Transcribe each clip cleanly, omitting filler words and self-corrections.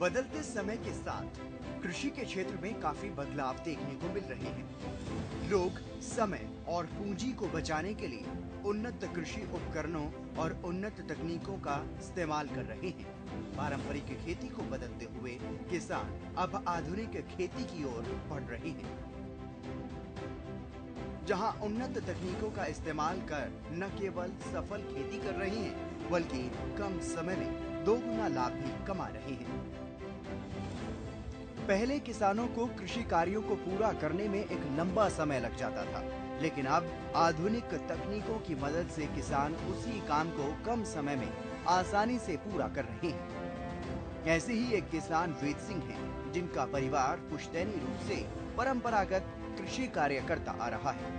बदलते समय के साथ कृषि के क्षेत्र में काफी बदलाव देखने को मिल रहे हैं। लोग समय और पूंजी को बचाने के लिए उन्नत कृषि उपकरणों और उन्नत तकनीकों का इस्तेमाल कर रहे हैं। पारंपरिक खेती को बदलते हुए किसान अब आधुनिक खेती की ओर बढ़ रहे हैं, जहां उन्नत तकनीकों का इस्तेमाल कर न केवल सफल खेती कर रहे हैं, बल्कि कम समय में दोगुना लाभ भी कमा रहे हैं। पहले किसानों को कृषि कार्यों को पूरा करने में एक लंबा समय लग जाता था, लेकिन अब आधुनिक तकनीकों की मदद से किसान उसी काम को कम समय में आसानी से पूरा कर रहे हैं। ऐसे ही एक किसान वेद सिंह हैं, जिनका परिवार पुश्तैनी रूप से परंपरागत कृषि कार्य करता आ रहा है।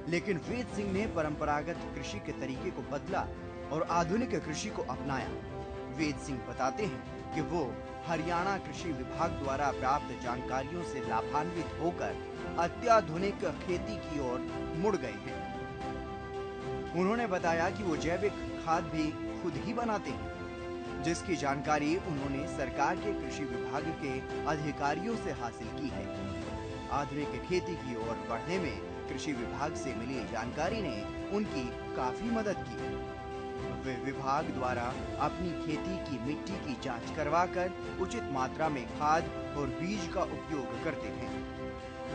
लेकिन वेद सिंह ने परंपरागत कृषि के तरीके को बदला और आधुनिक कृषि को अपनाया। वेद सिंह बताते हैं कि वो हरियाणा कृषि विभाग द्वारा प्राप्त जानकारियों से लाभान्वित होकर अत्याधुनिक खेती की ओर मुड़ गए हैं। उन्होंने बताया कि वो जैविक खाद भी खुद ही बनाते हैं, जिसकी जानकारी उन्होंने सरकार के कृषि विभाग के अधिकारियों से हासिल की है। आधुनिक खेती की ओर बढ़ने में कृषि विभाग से मिली जानकारी ने उनकी काफी मदद की। वे विभाग द्वारा अपनी खेती की मिट्टी की जांच करवाकर उचित मात्रा में खाद और बीज का उपयोग करते हैं।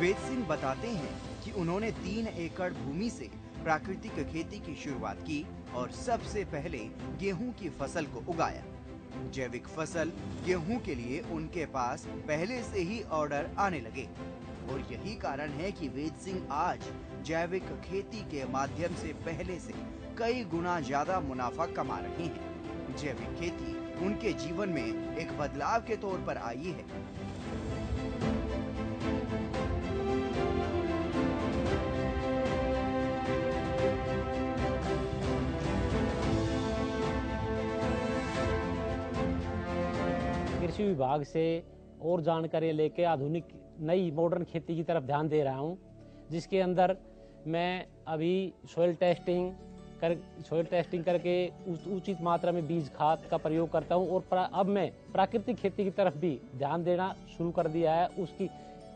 वेद सिंह बताते हैं कि उन्होंने 3 एकड़ भूमि से प्राकृतिक खेती की शुरुआत की और सबसे पहले गेहूं की फसल को उगाया। जैविक फसल गेहूं के लिए उनके पास पहले से ही ऑर्डर आने लगे और यही कारण है कि वेद सिंह आज जैविक खेती के माध्यम से पहले से कई गुना ज्यादा मुनाफा कमा रहे हैं। जैविक खेती उनके जीवन में एक बदलाव के तौर पर आई है। कृषि विभाग से और जानकारी लेके आधुनिक नई मॉडर्न खेती की तरफ ध्यान दे रहा हूं, जिसके अंदर मैं अभी सॉइल टेस्टिंग करके उचित मात्रा में बीज खाद का प्रयोग करता हूं और अब मैं प्राकृतिक खेती की तरफ भी ध्यान देना शुरू कर दिया है।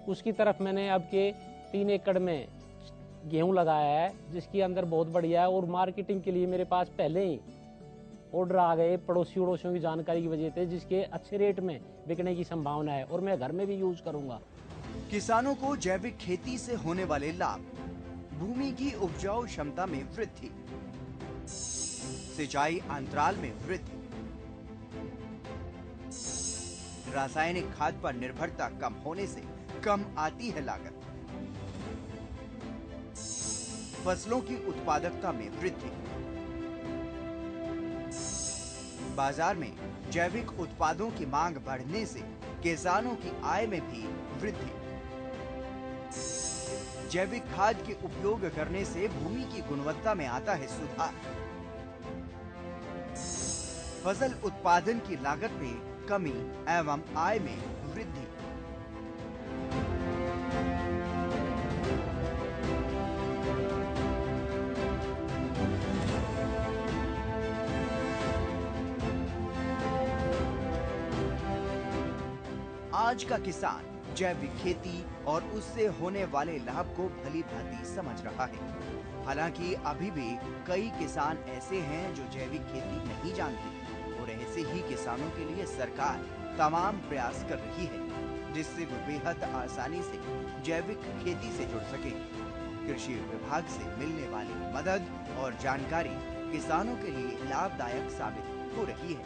उसकी तरफ मैंने अब के 3 एकड़ में गेहूं लगाया है, जिसके अंदर बहुत बढ़िया है और मार्केटिंग के लिए मेरे पास पहले ही ऑर्डर आ गए पड़ोसी उड़ोसियों की जानकारी की वजह से, जिसके अच्छे रेट में बिकने की संभावना है और मैं घर में भी यूज करूंगा। किसानों को जैविक खेती से होने वाले लाभ: भूमि की उपजाऊ क्षमता में वृद्धि, सिंचाई अंतराल में वृद्धि, रासायनिक खाद पर निर्भरता कम होने से कम आती है लागत, फसलों की उत्पादकता में वृद्धि, बाजार में जैविक उत्पादों की मांग बढ़ने से किसानों की आय में भी वृद्धि, जैविक खाद के उपयोग करने से भूमि की गुणवत्ता में आता है सुधार, फसल उत्पादन की लागत में कमी एवं आय में वृद्धि। आज का किसान जैविक खेती और उससे होने वाले लाभ को भली भांति समझ रहा है। हालांकि अभी भी कई किसान ऐसे हैं जो जैविक खेती नहीं जानते और ऐसे ही किसानों के लिए सरकार तमाम प्रयास कर रही है, जिससे वो बेहद आसानी से जैविक खेती से जुड़ सके। कृषि विभाग से मिलने वाली मदद और जानकारी किसानों के लिए लाभदायक साबित हो रही है।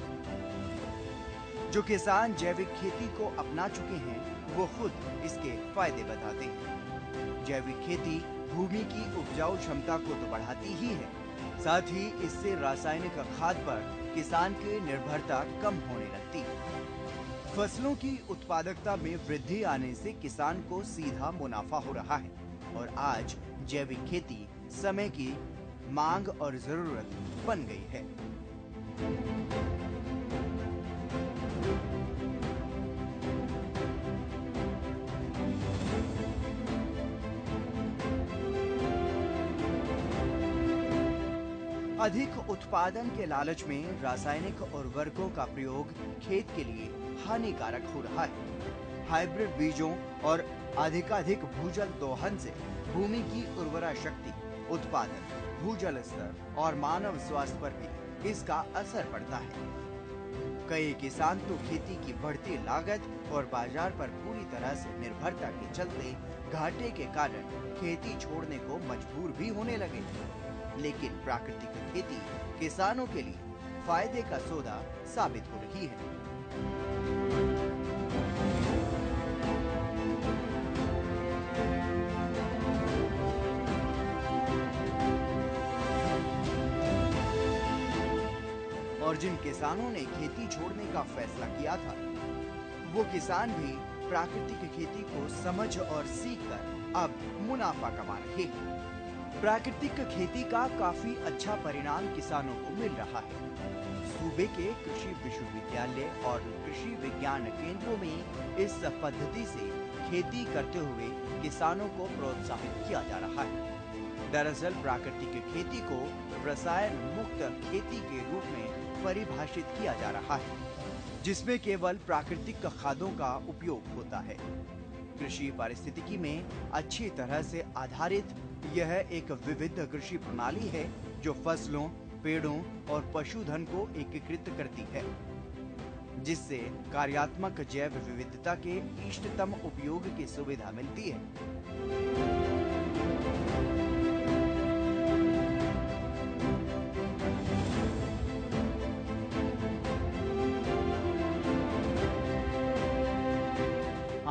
जो किसान जैविक खेती को अपना चुके हैं, वो खुद इसके फायदे बताते हैं। जैविक खेती भूमि की उपजाऊ क्षमता को तो बढ़ाती ही है, साथ ही इससे रासायनिक खाद पर किसान की निर्भरता कम होने लगती है। फसलों की उत्पादकता में वृद्धि आने से किसान को सीधा मुनाफा हो रहा है और आज जैविक खेती समय की मांग और जरूरत बन गई है। अधिक उत्पादन के लालच में रासायनिक उर्वरकों का प्रयोग खेत के लिए हानिकारक हो रहा है। हाइब्रिड बीजों और अधिकाधिक भूजल दोहन से भूमि की उर्वरा शक्ति, उत्पादन, भूजल स्तर और मानव स्वास्थ्य पर भी इसका असर पड़ता है। कई किसान तो खेती की बढ़ती लागत और बाजार पर पूरी तरह से निर्भरता के चलते घाटे के कारण खेती छोड़ने को मजबूर भी होने लगे। लेकिन प्राकृतिक खेती किसानों के लिए फायदे का सौदा साबित हो रही है। और जिन किसानों ने खेती छोड़ने का फैसला किया था, वो किसान भी प्राकृतिक खेती को समझ और सीखकर अब मुनाफा कमा रहे हैं। प्राकृतिक खेती का काफी अच्छा परिणाम किसानों को मिल रहा है। सूबे के कृषि विश्वविद्यालय और कृषि विज्ञान केंद्रों में इस पद्धति से खेती करते हुए किसानों को प्रोत्साहित किया जा रहा है। दरअसल प्राकृतिक खेती को रसायन मुक्त खेती के रूप में परिभाषित किया जा रहा है, जिसमें केवल प्राकृतिक खादों का उपयोग होता है। कृषि पारिस्थितिकी में अच्छी तरह से आधारित यह एक विविध कृषि प्रणाली है जो फसलों, पेड़ों और पशुधन को एकीकृत करती है, जिससे कार्यात्मक जैव विविधता के इष्टतम उपयोग की सुविधा मिलती है।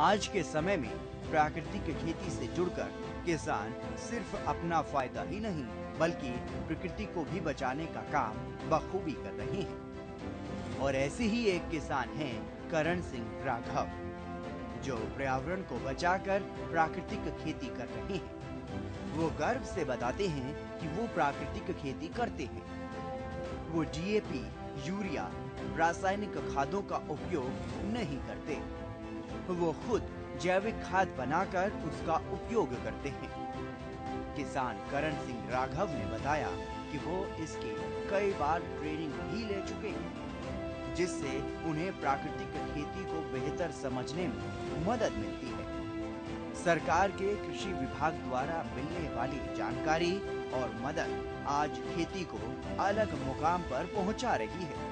आज के समय में प्राकृतिक खेती से जुड़कर किसान सिर्फ अपना फायदा ही नहीं बल्कि प्रकृति को भी बचाने का काम बखूबी कर रहे हैं। और ऐसे ही एक किसान हैं करण सिंह राघव, जो पर्यावरण को बचाकर प्राकृतिक खेती कर रहे हैं। वो गर्व से बताते हैं कि वो प्राकृतिक खेती करते हैं। वो डीएपी, यूरिया, रासायनिक खादों का उपयोग नहीं करते। वो खुद जैविक खाद बनाकर उसका उपयोग करते हैं। किसान करण सिंह राघव ने बताया कि वो इसकी कई बार ट्रेनिंग भी ले चुके हैं, जिससे उन्हें प्राकृतिक खेती को बेहतर समझने में मदद मिलती है। सरकार के कृषि विभाग द्वारा मिलने वाली जानकारी और मदद आज खेती को अलग मुकाम पर पहुंचा रही है।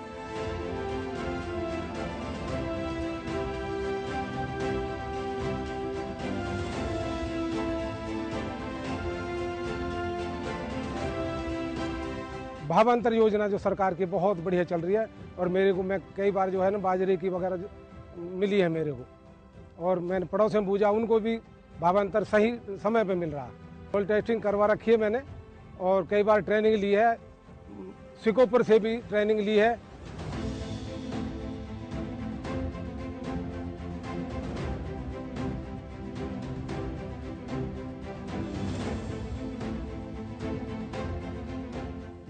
भावांतर योजना जो सरकार की बहुत बढ़िया चल रही है और मेरे को मैं कई बार जो है ना बाजरे की वगैरह मिली है मेरे को, और मैंने पड़ोस में पूछा उनको भी भावांतर सही समय पे मिल रहा है। सॉइल टेस्टिंग करवा रखी है मैंने और कई बार ट्रेनिंग ली है, सिकोपर से भी ट्रेनिंग ली है।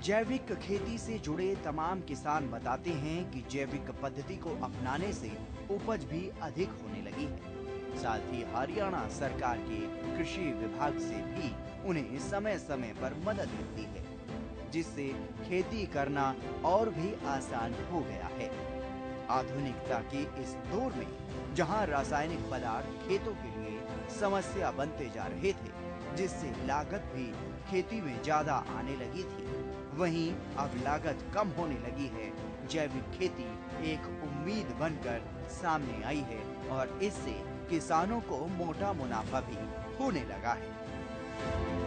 जैविक खेती से जुड़े तमाम किसान बताते हैं कि जैविक पद्धति को अपनाने से उपज भी अधिक होने लगी है। साथ ही हरियाणा सरकार के कृषि विभाग से भी उन्हें समय समय पर मदद मिलती है, जिससे खेती करना और भी आसान हो गया है। आधुनिकता के इस दौर में जहां रासायनिक पदार्थ खेतों के लिए समस्या बनते जा रहे थे, जिससे लागत भी खेती में ज्यादा आने लगी थी, वहीं अब लागत कम होने लगी है। जैविक खेती एक उम्मीद बनकर सामने आई है और इससे किसानों को मोटा मुनाफा भी होने लगा है।